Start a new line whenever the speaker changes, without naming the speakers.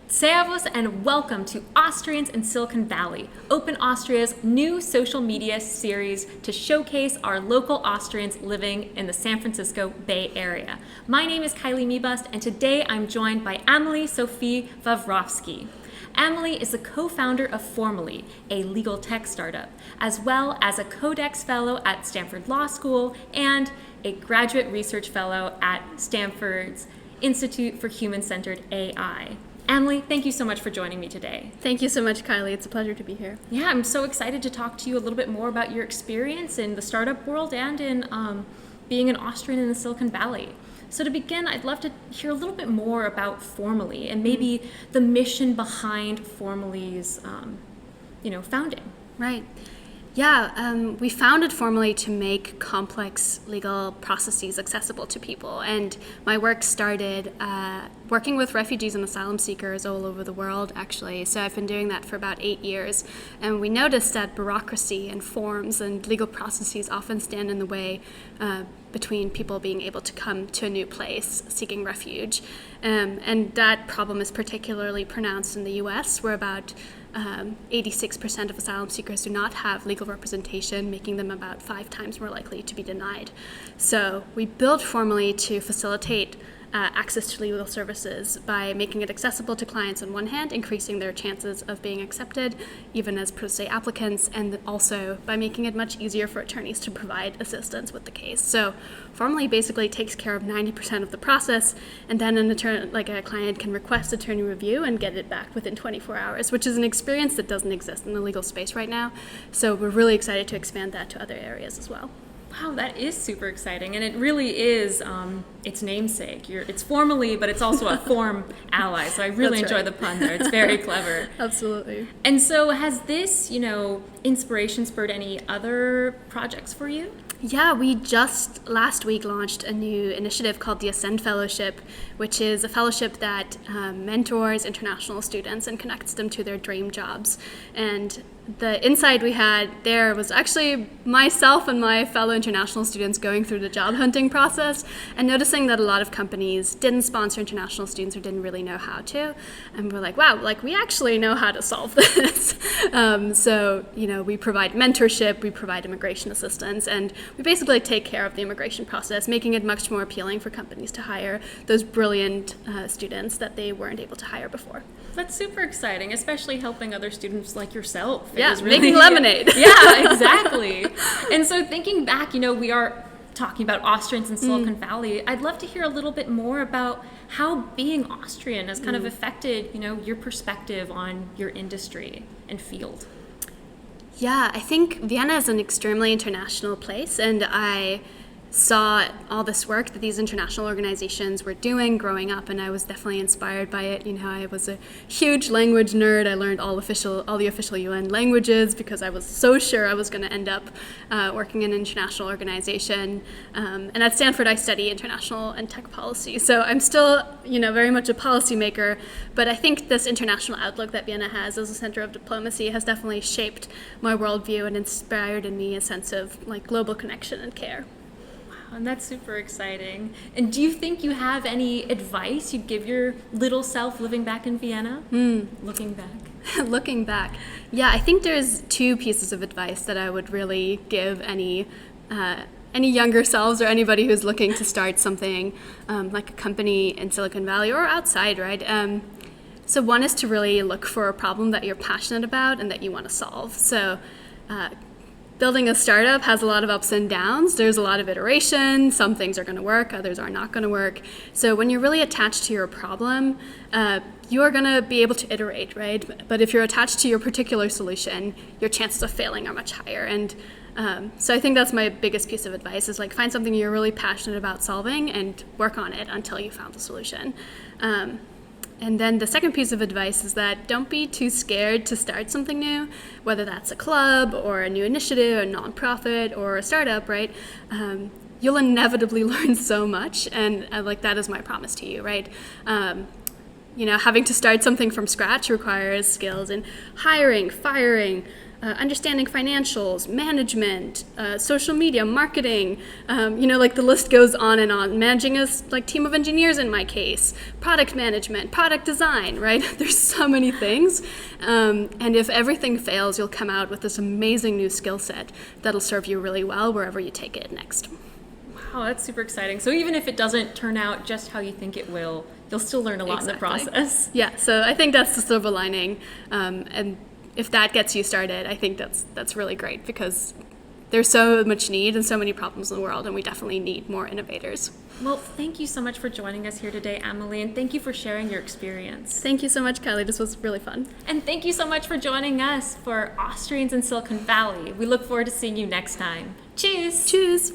Servus and welcome to Austrians in Silicon Valley, Open Austria's new social media series to showcase our local Austrians living in the San Francisco Bay Area. My name is Kylee Mebust, and today I'm joined by Amélie-Sophie Vavrovsky. Amélie is the co-founder of Formally, a legal tech startup, as well as a CodeX fellow at Stanford Law School and a graduate research fellow at Stanford's Institute for Human-Centered AI. Amélie, thank you so much for joining me today.
Thank you so much, Kylie. It's a pleasure to be here.
Yeah, I'm so excited to talk to you a little bit more about your experience in the startup world and in being an Austrian in the Silicon Valley. So to begin, I'd love to hear a little bit more about Formally and maybe the mission behind Formally's, founding.
Right. Yeah, we founded Formally to make complex legal processes accessible to people. And my work started working with refugees and asylum seekers all over the world, actually. So I've been doing that for about 8 years. And we noticed that bureaucracy and forms and legal processes often stand in the way between people being able to come to a new place seeking refuge. And that problem is particularly pronounced in the US, where about 86% of asylum seekers do not have legal representation, making them about 5 times more likely to be denied. So we built Formally to facilitate access to legal services by making it accessible to clients on one hand, increasing their chances of being accepted, even as pro se applicants, and also by making it much easier for attorneys to provide assistance with the case. So Formally basically takes care of 90% of the process, and then a client can request attorney review and get it back within 24 hours, which is an experience that doesn't exist in the legal space right now. So we're really excited to expand that to other areas as well.
Wow, that is super exciting, and it really is its namesake. It's Formally, but it's also a form ally, so I really enjoy the pun there. It's very clever.
Absolutely.
And so has this, inspiration spurred any other projects for you?
Yeah, we just last week launched a new initiative called the Ascend Fellowship, which is a fellowship that mentors international students and connects them to their dream jobs. And the insight we had there was actually myself and my fellow international students going through the job hunting process and noticing that a lot of companies didn't sponsor international students or didn't really know how to. And we're like, wow, we actually know how to solve this. So we provide mentorship, we provide immigration assistance, and we basically take care of the immigration process, making it much more appealing for companies to hire those brilliant students that they weren't able to hire before.
That's super exciting, especially helping other students like yourself.
Yeah, making lemonade.
Yeah, exactly. And so thinking back, we are talking about Austrians in Silicon Valley. I'd love to hear a little bit more about how being Austrian has kind of affected, your perspective on your industry and field.
Yeah, I think Vienna is an extremely international place, and I saw all this work that these international organizations were doing growing up, and I was definitely inspired by it. I was a huge language nerd. I learned all the official UN languages because I was so sure I was going to end up working in an international organization. And at Stanford, I study international and tech policy. So I'm still, very much a policymaker, but I think this international outlook that Vienna has as a center of diplomacy has definitely shaped my worldview and inspired in me a sense of global connection and care.
And that's super exciting. And do you think you have any advice you'd give your little self living back in Vienna? Looking back.
Looking back. Yeah, I think there's 2 pieces of advice that I would really give any younger selves or anybody who's looking to start something like a company in Silicon Valley or outside, right? So one is to really look for a problem that you're passionate about and that you want to solve. So building a startup has a lot of ups and downs. There's a lot of iteration. Some things are going to work, others are not going to work. So when you're really attached to your problem, you are going to be able to iterate, right? But if you're attached to your particular solution, your chances of failing are much higher. And so I think that's my biggest piece of advice is find something you're really passionate about solving and work on it until you found the solution. And then the second piece of advice is that don't be too scared to start something new, whether that's a club or a new initiative, a nonprofit or a startup, right? You'll inevitably learn so much, and that is my promise to you, right? Having to start something from scratch requires skills in hiring, firing, understanding financials, management, social media, marketing, like the list goes on and on. Managing a team of engineers in my case, product management, product design, right? There's so many things. And if everything fails, you'll come out with this amazing new skill set that'll serve you really well wherever you take it next.
Wow, that's super exciting. So even if it doesn't turn out just how you think it will, you'll still learn a lot in the process.
Yeah, so I think that's the silver lining. And if that gets you started, I think that's really great because there's so much need and so many problems in the world, and we definitely need more innovators.
Well, thank you so much for joining us here today, Amelie, and thank you for sharing your experience.
Thank you so much, Kylee. This was really fun.
And thank you so much for joining us for Austrians in Silicon Valley. We look forward to seeing you next time. Cheers!
Cheers!